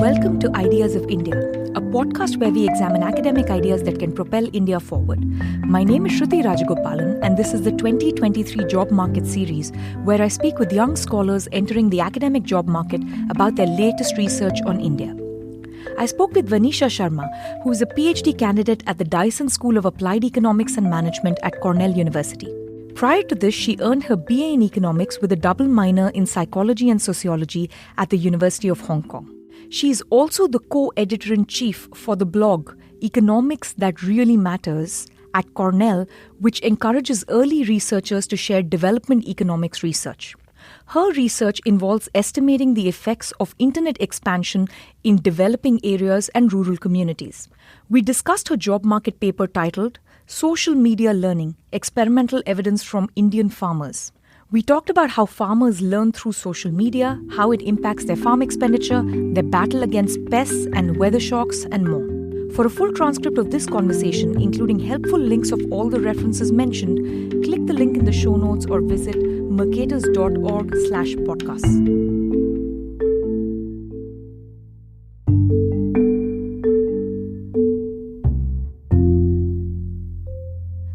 Welcome to Ideas of India, a podcast where we examine academic ideas that can propel India forward. My name is Shruti Rajagopalan, and this is the 2023 Job Market Series, where I speak with young scholars entering the academic job market about their latest research on India. I spoke with Vanisha Sharma, who is a PhD candidate at the Dyson School of Applied Economics and Management at Cornell University. Prior to this, she earned her BA in Economics with a double minor in Psychology and Sociology at the University of Hong Kong. She is also the co-editor-in-chief for the blog Economics That Really Matters at Cornell, which encourages early researchers to share development economics research. Her research involves estimating the effects of internet expansion in developing areas and rural communities. We discussed her job market paper titled Social Media Learning: Experimental Evidence from Indian Farmers. We talked about how farmers learn through social media, how it impacts their farm expenditure, their battle against pests and weather shocks, and more. For a full transcript of this conversation, including helpful links of all the references mentioned, click the link in the show notes or visit mercatus.org/podcasts.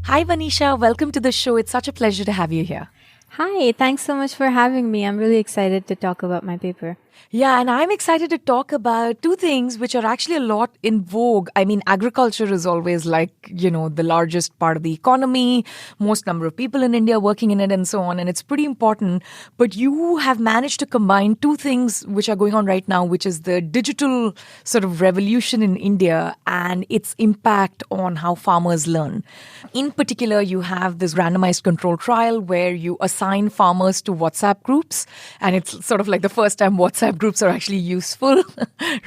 Hi, Vanisha. Welcome to the show. It's such a pleasure to have you here. Hi, thanks so much for having me. I'm really excited to talk about my paper. Yeah, and I'm excited to talk about two things which are actually a lot in vogue. I mean, agriculture is always the largest part of the economy, most number of people in India working in it and so on, and it's pretty important. But you have managed to combine two things which are going on right now, which is the digital sort of revolution in India and its impact on how farmers learn. In particular, you have this randomized control trial where you assign farmers to WhatsApp groups, and it's sort of like the first time WhatsApp groups are actually useful,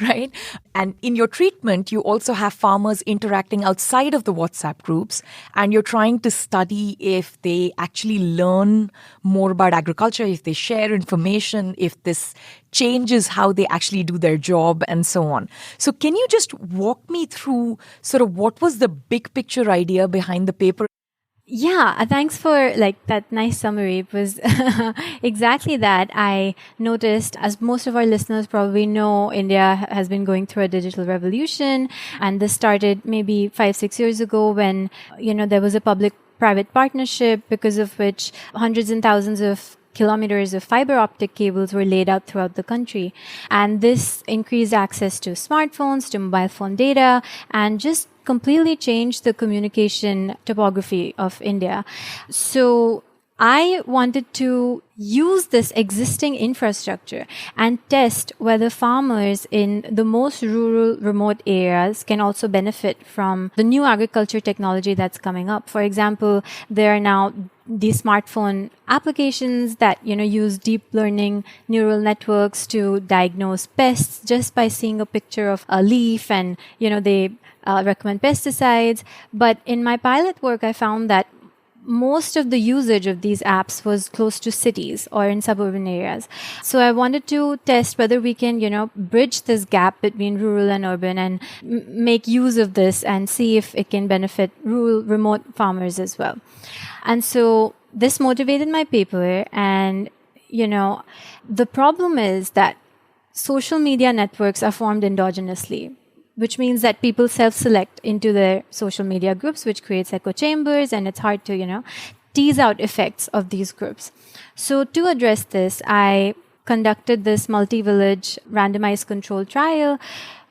right? And in your treatment, you also have farmers interacting outside of the WhatsApp groups, and you're trying to study if they actually learn more about agriculture, if they share information, if this changes how they actually do their job, and so on. So can you just walk me through sort of what was the big picture idea behind the paper? Yeah, thanks for that nice summary. It was exactly that. I noticed, as most of our listeners probably know, India has been going through a digital revolution, and this started maybe 5-6 years ago when, there was a public-private partnership because of which hundreds and thousands of kilometers of fiber optic cables were laid out throughout the country. And this increased access to smartphones, to mobile phone data, and just completely changed the communication topography of India. So I wanted to use this existing infrastructure and test whether farmers in the most rural, remote areas can also benefit from the new agriculture technology that's coming up. For example, there are now these smartphone applications that, use deep learning neural networks to diagnose pests just by seeing a picture of a leaf, and, they recommend pesticides. But in my pilot work, I found that most of the usage of these apps was close to cities or in suburban areas. So I wanted to test whether we can, bridge this gap between rural and urban and make use of this and see if it can benefit rural, remote farmers as well. And so this motivated my paper. And, the problem is that social media networks are formed endogenously, which means that people self-select into their social media groups, which creates echo chambers, and it's hard to, tease out effects of these groups. So to address this, I conducted this multi-village randomized control trial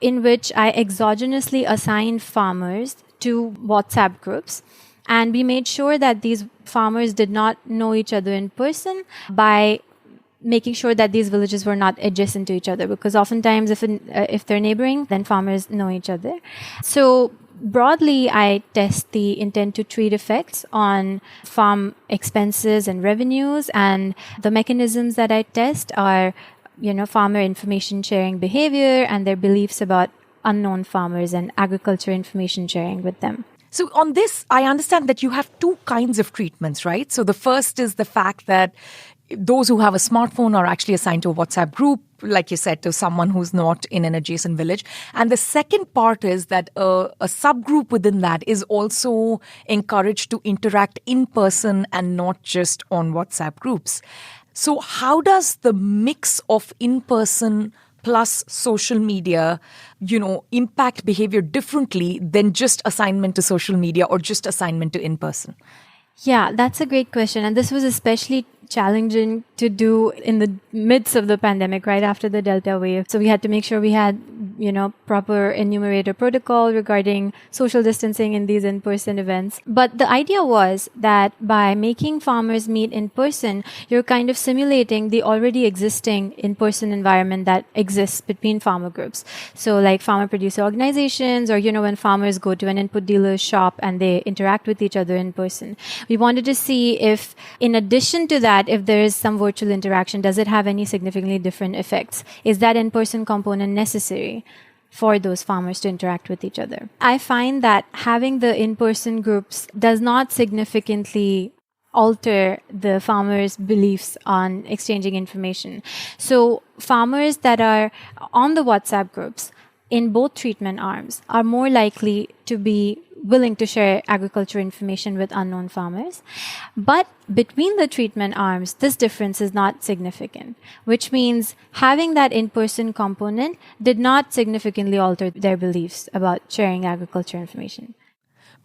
in which I exogenously assigned farmers to WhatsApp groups. And we made sure that these farmers did not know each other in person by making sure that these villages were not adjacent to each other, because oftentimes if they're neighboring, then farmers know each other. So broadly, I test the intent to treat effects on farm expenses and revenues, and the mechanisms that I test are, farmer information sharing behavior and their beliefs about unknown farmers and agriculture information sharing with them. So on this, I understand that you have two kinds of treatments, right? So the first is the fact that those who have a smartphone are actually assigned to a WhatsApp group, like you said, to someone who's not in an adjacent village. And the second part is that a subgroup within that is also encouraged to interact in person and not just on WhatsApp groups. So how does the mix of in-person plus social media, impact behavior differently than just assignment to social media or just assignment to in-person? Yeah, that's a great question. And this was especially challenging to do in the midst of the pandemic, right after the Delta wave. So we had to make sure we had, proper enumerator protocol regarding social distancing in these in-person events. But the idea was that by making farmers meet in person, you're kind of simulating the already existing in-person environment that exists between farmer groups. So like farmer producer organizations, or, when farmers go to an input dealer's shop and they interact with each other in person. We wanted to see if, in addition to that, if there is some virtual interaction, does it have any significantly different effects? Is that in-person component necessary for those farmers to interact with each other? I find that having the in-person groups does not significantly alter the farmers' beliefs on exchanging information. So farmers that are on the WhatsApp groups in both treatment arms are more likely to be willing to share agriculture information with unknown farmers. But between the treatment arms, this difference is not significant, which means having that in-person component did not significantly alter their beliefs about sharing agriculture information.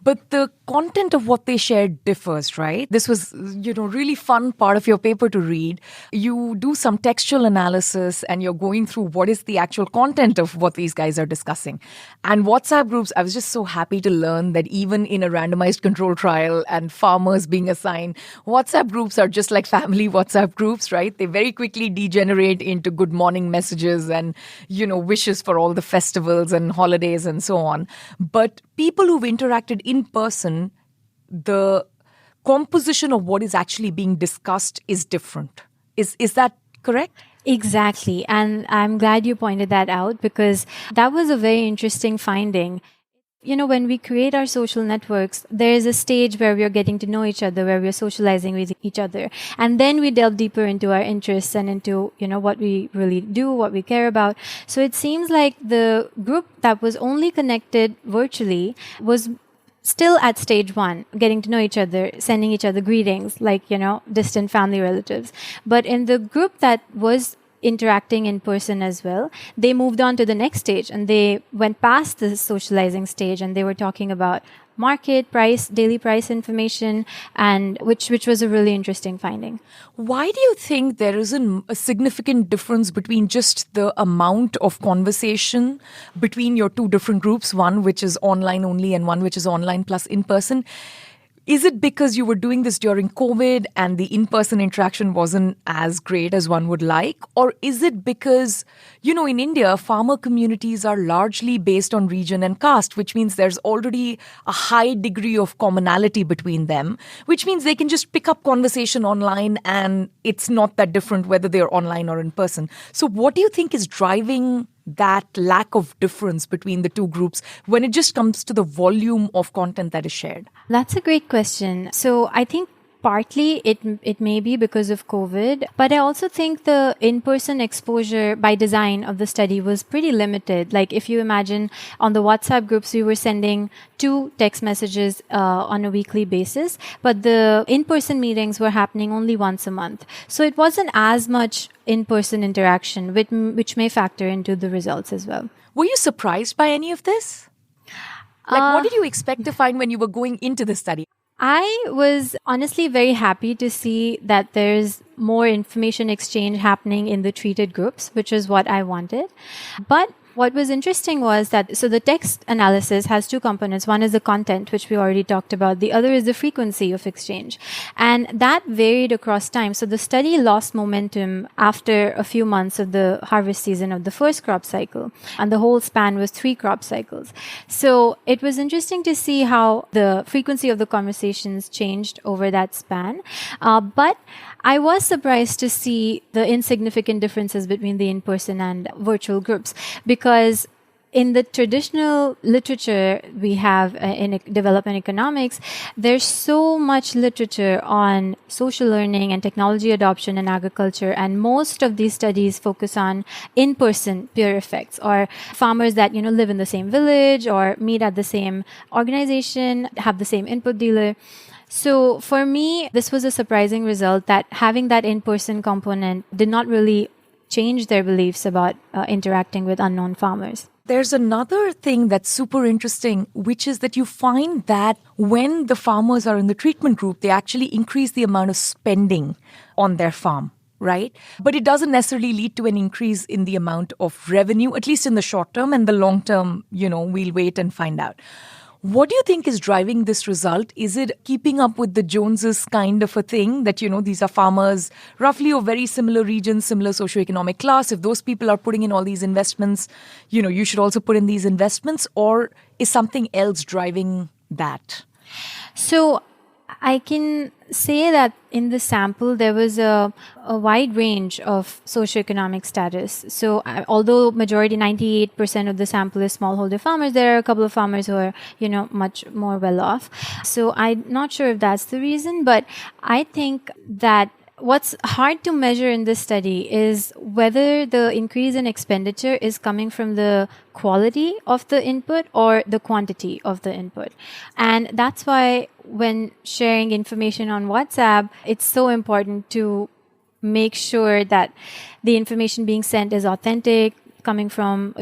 But the content of what they shared differs, right? This was, really fun part of your paper to read. You do some textual analysis and you're going through what is the actual content of what these guys are discussing. And WhatsApp groups, I was just so happy to learn that even in a randomized control trial and farmers being assigned, WhatsApp groups are just like family WhatsApp groups, right? They very quickly degenerate into good morning messages and, wishes for all the festivals and holidays and so on. But people who've interacted in person, the composition of what is actually being discussed is different. Is that correct? Exactly. And I'm glad you pointed that out, because that was a very interesting finding. When we create our social networks, there is a stage where we are getting to know each other, where we are socializing with each other. And then we delve deeper into our interests and into, what we really do, what we care about. So it seems like the group that was only connected virtually was still at stage one, getting to know each other, sending each other greetings, like, distant family relatives. But in the group that was interacting in person as well, they moved on to the next stage and they went past the socializing stage and they were talking about market price, daily price information, and which was a really interesting finding. Why do you think there isn't a significant difference between just the amount of conversation between your two different groups, one which is online only and one which is online plus in person? Is it because you were doing this during COVID and the in-person interaction wasn't as great as one would like? Or is it because, in India, farmer communities are largely based on region and caste, which means there's already a high degree of commonality between them, which means they can just pick up conversation online and it's not that different whether they're online or in person. So what do you think is driving that lack of difference between the two groups when it just comes to the volume of content that is shared? That's a great question. So I think partly it may be because of COVID, but I also think the in-person exposure by design of the study was pretty limited. Like if you imagine on the WhatsApp groups, we were sending 2 text messages on a weekly basis, but the in-person meetings were happening only once a month. So it wasn't as much in-person interaction, which may factor into the results as well. Were you surprised by any of this? What did you expect to find when you were going into the study? I was honestly very happy to see that there's more information exchange happening in the treated groups, which is what I wanted. But what was interesting was that, so the text analysis has 2 components. One is the content, which we already talked about. The other is the frequency of exchange. And that varied across time. So the study lost momentum after a few months of the harvest season of the first crop cycle. And the whole span was 3 crop cycles. So it was interesting to see how the frequency of the conversations changed over that span. But I was surprised to see the insignificant differences between the in-person and virtual groups, because in the traditional literature we have in development economics, there's so much literature on social learning and technology adoption in agriculture, and most of these studies focus on in-person peer effects, or farmers that live in the same village or meet at the same organization, have the same input dealer. So for me, this was a surprising result, that having that in-person component did not really change their beliefs about interacting with unknown farmers. There's another thing that's super interesting, which is that you find that when the farmers are in the treatment group, they actually increase the amount of spending on their farm, right? But it doesn't necessarily lead to an increase in the amount of revenue, at least in the short term, and the long term, we'll wait and find out. What do you think is driving this result? Is it keeping up with the Joneses kind of a thing that, these are farmers roughly of very similar regions, similar socioeconomic class? If those people are putting in all these investments, you should also put in these investments, or is something else driving that? So I can say that in the sample, there was a wide range of socioeconomic status. So although majority, 98% of the sample is smallholder farmers, there are a couple of farmers who are, much more well off. So I'm not sure if that's the reason, but I think that what's hard to measure in this study is whether the increase in expenditure is coming from the quality of the input or the quantity of the input. And that's why when sharing information on WhatsApp, it's so important to make sure that the information being sent is authentic, coming from,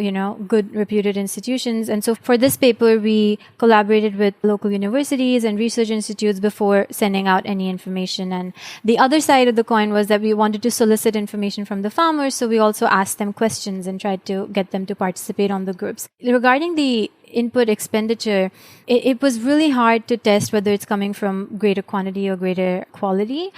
good reputed institutions. And so for this paper, we collaborated with local universities and research institutes before sending out any information. And the other side of the coin was that we wanted to solicit information from the farmers. So we also asked them questions and tried to get them to participate on the groups. Regarding the input expenditure, it was really hard to test whether it's coming from greater quantity or greater quality.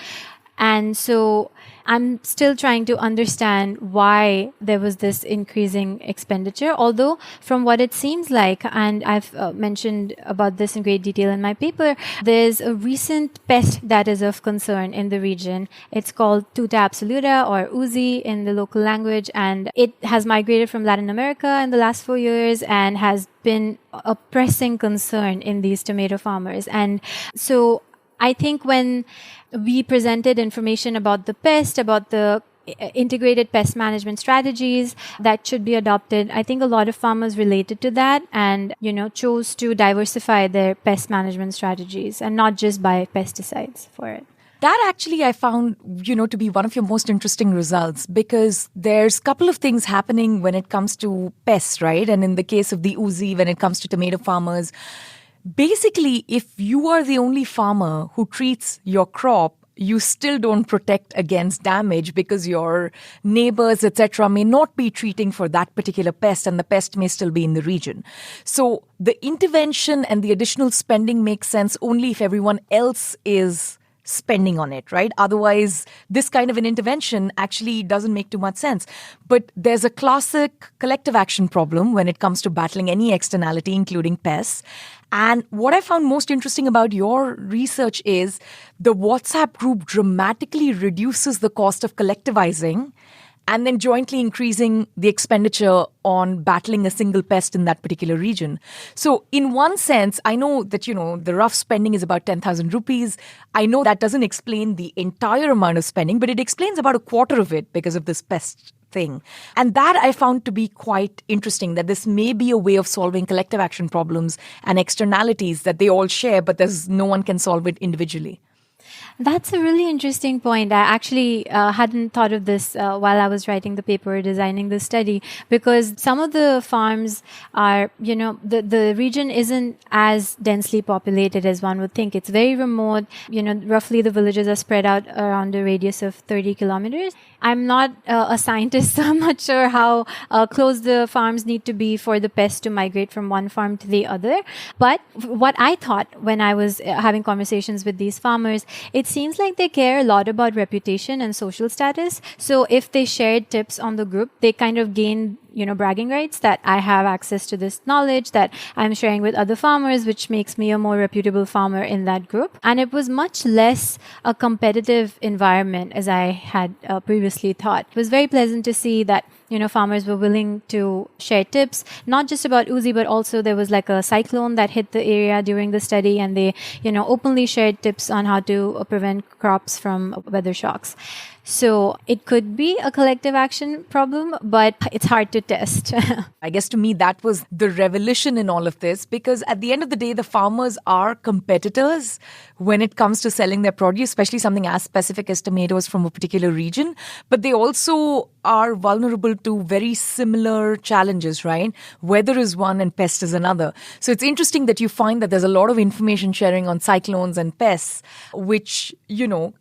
And so I'm still trying to understand why there was this increasing expenditure. Although from what it seems like, and I've mentioned about this in great detail in my paper, there's a recent pest that is of concern in the region. It's called Tuta absoluta, or Uzi in the local language, and it has migrated from Latin America in the last 4 years and has been a pressing concern in these tomato farmers. And so I think when we presented information about the pest, about the integrated pest management strategies that should be adopted, I think a lot of farmers related to that and, chose to diversify their pest management strategies and not just buy pesticides for it. That actually I found, to be one of your most interesting results, because there's a couple of things happening when it comes to pests, right? And in the case of the Uzi, when it comes to tomato farmers, basically, if you are the only farmer who treats your crop, you still don't protect against damage because your neighbors, etc., may not be treating for that particular pest and the pest may still be in the region. So the intervention and the additional spending makes sense only if everyone else is spending on it, right? Otherwise, this kind of an intervention actually doesn't make too much sense. But there's a classic collective action problem when it comes to battling any externality, including pests. And what I found most interesting about your research is the WhatsApp group dramatically reduces the cost of collectivizing and then jointly increasing the expenditure on battling a single pest in that particular region. So in one sense, I know that, the rough spending is about 10,000 rupees. I know that doesn't explain the entire amount of spending, but it explains about a quarter of it because of this pest thing. And that I found to be quite interesting, that this may be a way of solving collective action problems and externalities that they all share, but there's no one can solve it individually. That's a really interesting point. I actually hadn't thought of this while I was writing the paper or designing the study, because some of the farms are, the region isn't as densely populated as one would think. It's very remote. Roughly the villages are spread out around a radius of 30 kilometers. I'm not a scientist, so I'm not sure how close the farms need to be for the pest to migrate from one farm to the other. But what I thought when I was having conversations with these farmers, it seems like they care a lot about reputation and social status. So if they shared tips on the group, they kind of gain bragging rights that I have access to this knowledge that I'm sharing with other farmers, which makes me a more reputable farmer in that group. And it was much less a competitive environment as I had previously thought. It was very pleasant to see that, farmers were willing to share tips, not just about Uzi, but also there was like a cyclone that hit the area during the study, and they, openly shared tips on how to prevent crops from weather shocks. So it could be a collective action problem, but it's hard to test. I guess to me, that was the revolution in all of this, because at the end of the day, the farmers are competitors when it comes to selling their produce, especially something as specific as tomatoes from a particular region. But they also are vulnerable to very similar challenges, right? Weather is one and pest is another. So it's interesting that you find that there's a lot of information sharing on cyclones and pests, which,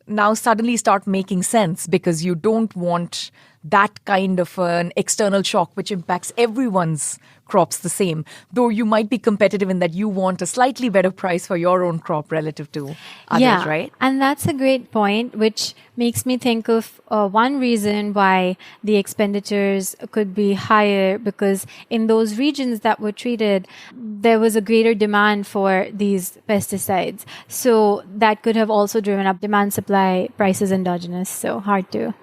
now suddenly start making sense because you don't want that kind of an external shock which impacts everyone's crops the same, though you might be competitive in that you want a slightly better price for your own crop relative to others, right? And that's a great point, which makes me think of one reason why the expenditures could be higher, because in those regions that were treated, there was a greater demand for these pesticides. So that could have also driven up demand supply prices endogenous. So hard to,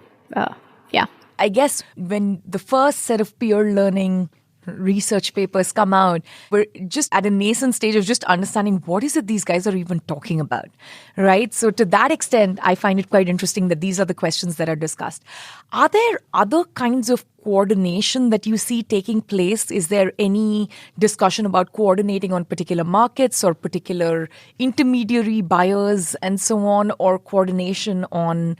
I guess when the first set of peer learning research papers come out, we're just at a nascent stage of just understanding what is it these guys are even talking about, right? So to that extent, I find it quite interesting that these are the questions that are discussed. Are there other kinds of coordination that you see taking place? Is there any discussion about coordinating on particular markets or particular intermediary buyers and so on, or coordination on,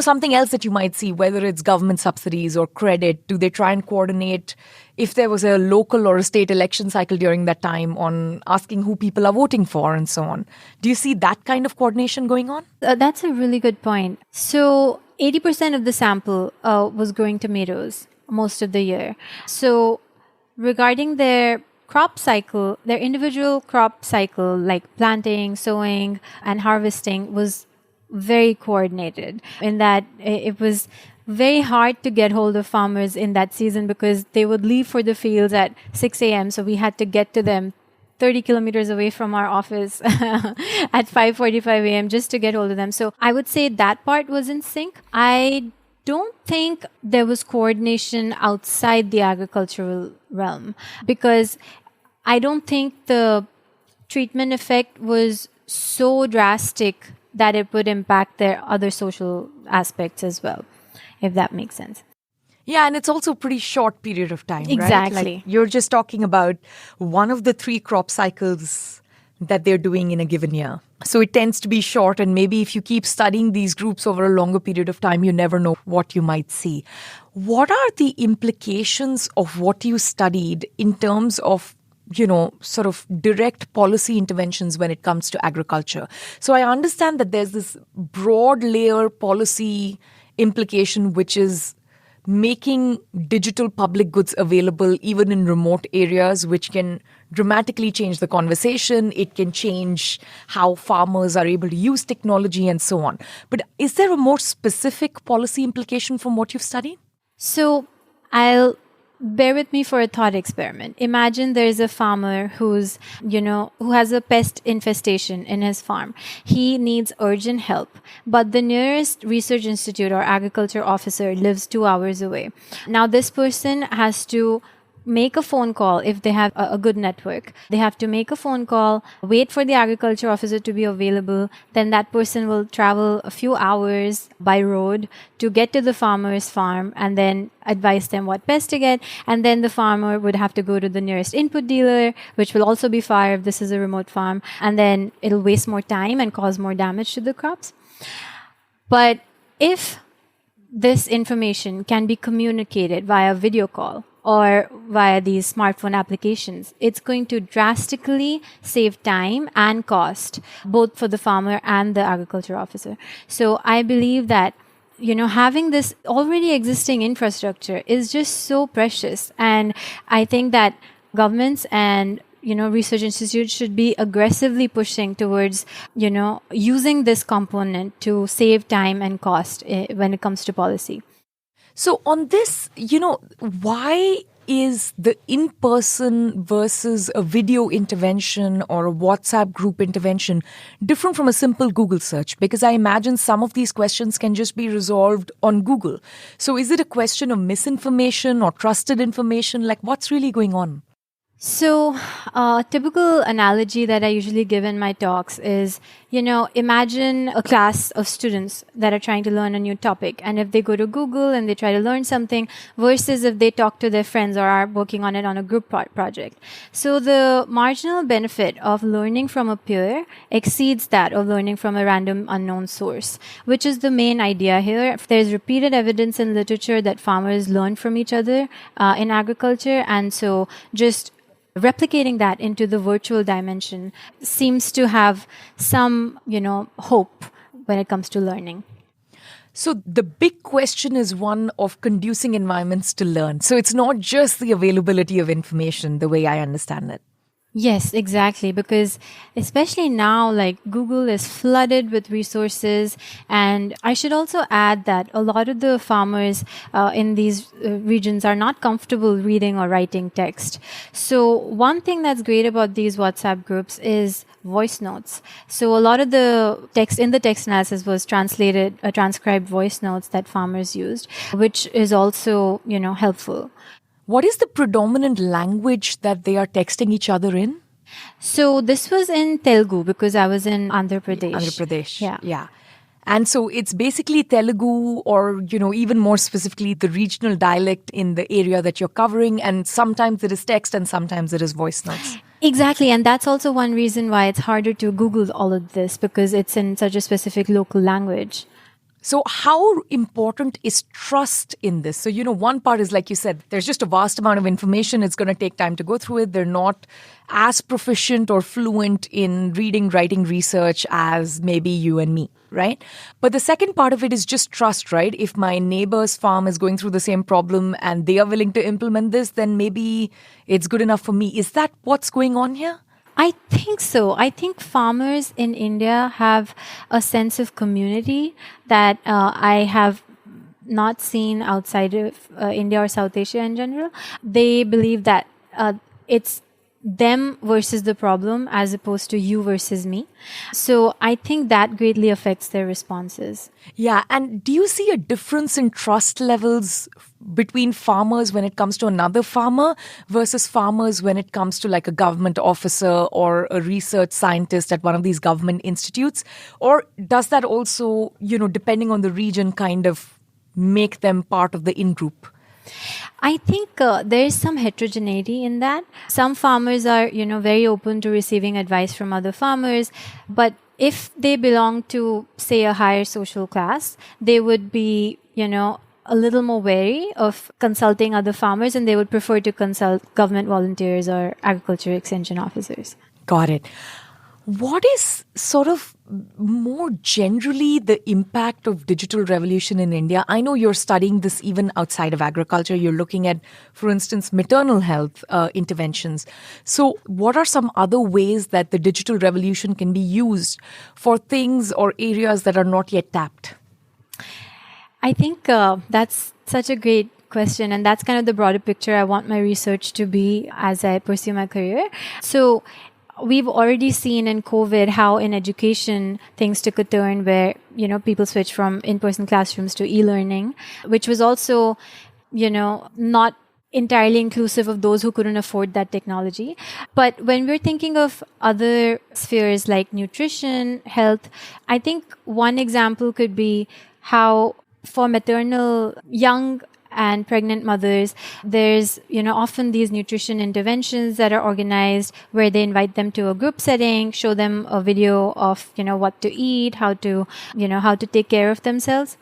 something else that you might see, whether it's government subsidies or credit? Do they try and coordinate if there was a local or a state election cycle during that time on asking who people are voting for and so on? Do you see that kind of coordination going on? That's a really good point. So 80% of the sample was growing tomatoes most of the year. So regarding their crop cycle, their individual crop cycle, like planting, sowing, and harvesting, was very coordinated in that it was very hard to get hold of farmers in that season because they would leave for the fields at 6 a.m. So we had to get to them 30 kilometers away from our office at 5:45 a.m. just to get hold of them. So I would say that part was in sync. I don't think there was coordination outside the agricultural realm, because I don't think the treatment effect was so drastic that it would impact their other social aspects as well, if that makes sense. Yeah, and it's also a pretty short period of time, Exactly. right? Like you're just talking about one of the 3 crop cycles that they're doing in a given year. So it tends to be short, and maybe if you keep studying these groups over a longer period of time, you never know what you might see. What are the implications of what you studied in terms of sort of direct policy interventions when it comes to agriculture? So I understand that there's this broad layer policy implication, which is making digital public goods available even in remote areas, which can dramatically change the conversation. It can change how farmers are able to use technology and so on. But is there a more specific policy implication from what you've studied? So bear with me for a thought experiment. Imagine there's a farmer who has a pest infestation in his farm. He needs urgent help, but the nearest research institute or agriculture officer lives 2 hours away. Now, this person has to make a phone call if they have a good network. They have to make a phone call, wait for the agriculture officer to be available. Then that person will travel a few hours by road to get to the farmer's farm and then advise them what pest to get. And then the farmer would have to go to the nearest input dealer, which will also be far if this is a remote farm. And then it'll waste more time and cause more damage to the crops. But if this information can be communicated via video call or via these smartphone applications, it's going to drastically save time and cost, both for the farmer and the agriculture officer. So I believe that, having this already existing infrastructure is just so precious. And I think that governments and research institutes should be aggressively pushing towards, using this component to save time and cost when it comes to policy. So on this, why is the in-person versus a video intervention or a WhatsApp group intervention different from a simple Google search? Because I imagine some of these questions can just be resolved on Google. So is it a question of misinformation or trusted information? Like, what's really going on? So a typical analogy that I usually give in my talks is, imagine a class of students that are trying to learn a new topic. And if they go to Google and they try to learn something versus if they talk to their friends or are working on it on a group project. So the marginal benefit of learning from a peer exceeds that of learning from a random unknown source, which is the main idea here. There's repeated evidence in literature that farmers learn from each other in agriculture. And so just replicating that into the virtual dimension seems to have some, hope when it comes to learning. So the big question is one of conducing environments to learn. So it's not just the availability of information, the way I understand it. Yes, exactly. Because especially now, like Google is flooded with resources. And I should also add that a lot of the farmers in these regions are not comfortable reading or writing text. So one thing that's great about these WhatsApp groups is voice notes. So a lot of the text in the text analysis was transcribed voice notes that farmers used, which is also, helpful. What is the predominant language that they are texting each other in? So this was in Telugu because I was in Andhra Pradesh. Andhra Pradesh. Yeah. And so it's basically Telugu or, even more specifically, the regional dialect in the area that you're covering. And sometimes it is text and sometimes it is voice notes. Exactly. And that's also one reason why it's harder to Google all of this because it's in such a specific local language. So how important is trust in this? So, one part is, like you said, there's just a vast amount of information. It's going to take time to go through it. They're not as proficient or fluent in reading, writing, research as maybe you and me, right? But the second part of it is just trust, right? If my neighbor's farm is going through the same problem and they are willing to implement this, then maybe it's good enough for me. Is that what's going on here? I think so. I think farmers in India have a sense of community that I have not seen outside of India or South Asia in general. They believe that it's them versus the problem as opposed to you versus me. So I think that greatly affects their responses. Yeah. And do you see a difference in trust levels between farmers when it comes to another farmer versus farmers when it comes to like a government officer or a research scientist at one of these government institutes? Or does that also, depending on the region, kind of make them part of the in-group? I think there is some heterogeneity in that. Some farmers are, very open to receiving advice from other farmers. But if they belong to, say, a higher social class, they would be, a little more wary of consulting other farmers and they would prefer to consult government volunteers or agriculture extension officers. Got it. What is sort of more generally the impact of digital revolution in India? I know you're studying this even outside of agriculture. You're looking at, for instance, maternal health interventions. So what are some other ways that the digital revolution can be used for things or areas that are not yet tapped? I think that's such a great question. And that's kind of the broader picture I want my research to be as I pursue my career. So we've already seen in COVID how in education things took a turn where, people switched from in-person classrooms to e-learning, which was also, not entirely inclusive of those who couldn't afford that technology. But when we're thinking of other spheres like nutrition, health, I think one example could be how for maternal young and pregnant mothers, there's, often these nutrition interventions that are organized where they invite them to a group setting, show them a video of, what to eat, how to take care of themselves.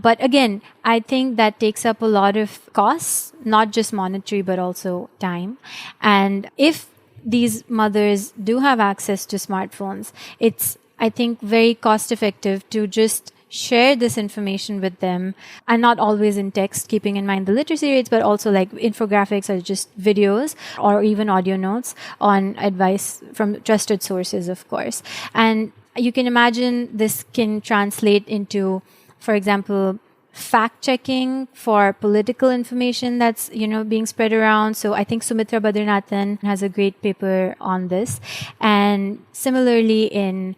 But again, I think that takes up a lot of costs, not just monetary, but also time. And if these mothers do have access to smartphones, it's, I think, very cost effective to just share this information with them, and not always in text, keeping in mind the literacy rates, but also like infographics or just videos or even audio notes on advice from trusted sources, of course. And you can imagine this can translate into, for example, fact checking for political information that's, being spread around. So I think Sumitra Badrinathan has a great paper on this. And similarly in,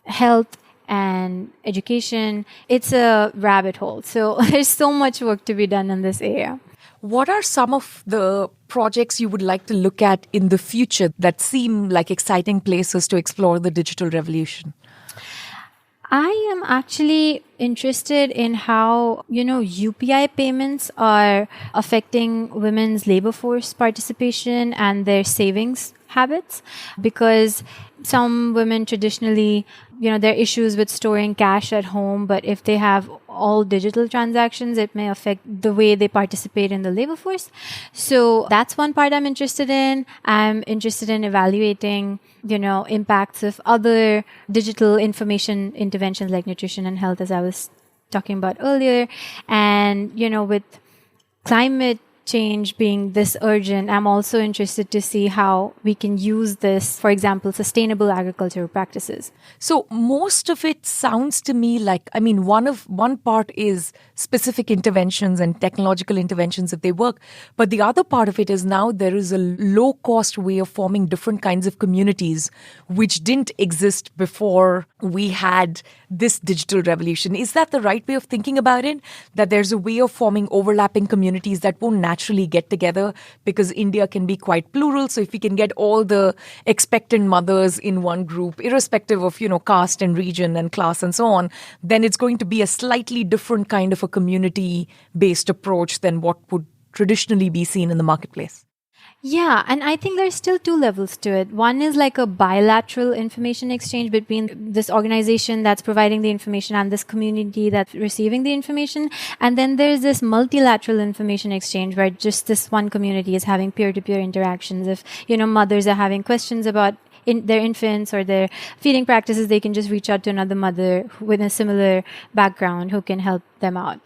health and education, it's a rabbit hole. So there's so much work to be done in this area. What are some of the projects you would like to look at in the future that seem like exciting places to explore the digital revolution? I am actually interested in how, UPI payments are affecting women's labor force participation and their savings habits, because some women traditionally, there are issues with storing cash at home, but if they have all digital transactions, it may affect the way they participate in the labor force. So that's one part I'm interested in. I'm interested in evaluating, impacts of other digital information interventions like nutrition and health, as I was talking about earlier. And, with climate change being this urgent, I'm also interested to see how we can use this, for example, sustainable agricultural practices. So most of it sounds to me like, one part is specific interventions and technological interventions if they work. But the other part of it is now there is a low cost way of forming different kinds of communities which didn't exist before we had this digital revolution. Is that the right way of thinking about it? That there's a way of forming overlapping communities that won't naturally get together, because India can be quite plural. So if we can get all the expectant mothers in one group, irrespective of, caste and region and class and so on, then it's going to be a slightly different kind of a community-based approach than what would traditionally be seen in the marketplace. Yeah, and I think there's still two levels to it. One is like a bilateral information exchange between this organization that's providing the information and this community that's receiving the information. And then there's this multilateral information exchange where just this one community is having peer-to-peer interactions. If, mothers are having questions about their infants or their feeding practices, they can just reach out to another mother with a similar background who can help them out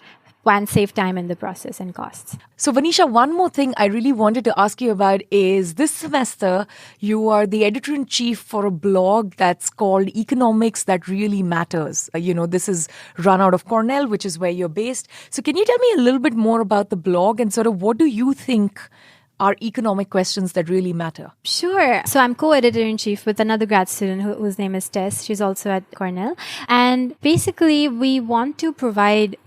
and save time in the process and costs. So Vanisha, one more thing I really wanted to ask you about is this semester, you are the editor-in-chief for a blog that's called Economics That Really Matters. This is run out of Cornell, which is where you're based. So can you tell me a little bit more about the blog and sort of what do you think are economic questions that really matter? Sure. So I'm co-editor-in-chief with another grad student whose name is Tess. She's also at Cornell. And basically, we want to provide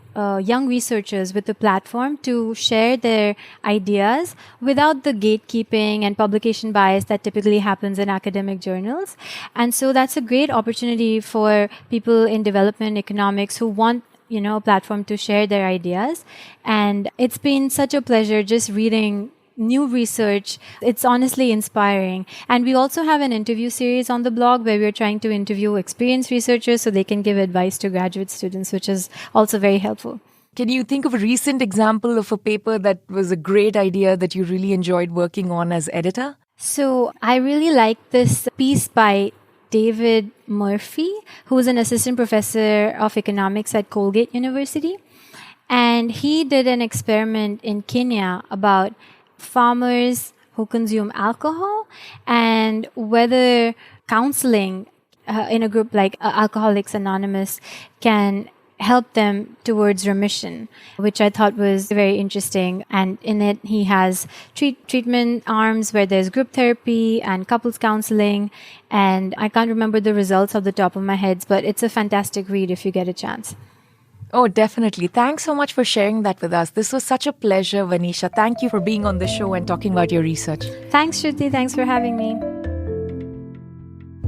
young researchers with a platform to share their ideas without the gatekeeping and publication bias that typically happens in academic journals. And so that's a great opportunity for people in development economics who want a platform to share their ideas. And it's been such a pleasure just reading new research. It's honestly inspiring. And we also have an interview series on the blog where we're trying to interview experienced researchers so they can give advice to graduate students, which is also very helpful. Can you think of a recent example of a paper that was a great idea that you really enjoyed working on as editor? So I really like this piece by David Murphy, who is an assistant professor of economics at Colgate University. And he did an experiment in Kenya about farmers who consume alcohol and whether counseling in a group like Alcoholics Anonymous can help them towards remission, which I thought was very interesting. And in it, he has treatment arms where there's group therapy and couples counseling. And I can't remember the results off the top of my head, but it's a fantastic read if you get a chance. Oh, definitely. Thanks so much for sharing that with us. This was such a pleasure, Vanisha. Thank you for being on the show and talking about your research. Thanks, Shruti. Thanks for having me.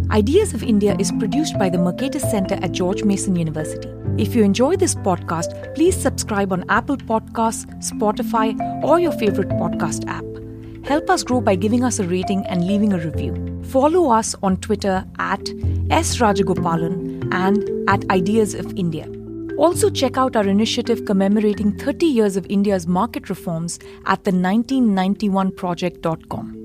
Ideas of India is produced by the Mercatus Center at George Mason University. If you enjoy this podcast, please subscribe on Apple Podcasts, Spotify, or your favorite podcast app. Help us grow by giving us a rating and leaving a review. Follow us on Twitter at @SRajagopalan and at Ideas of India. Also, check out our initiative commemorating 30 years of India's market reforms at the 1991project.com.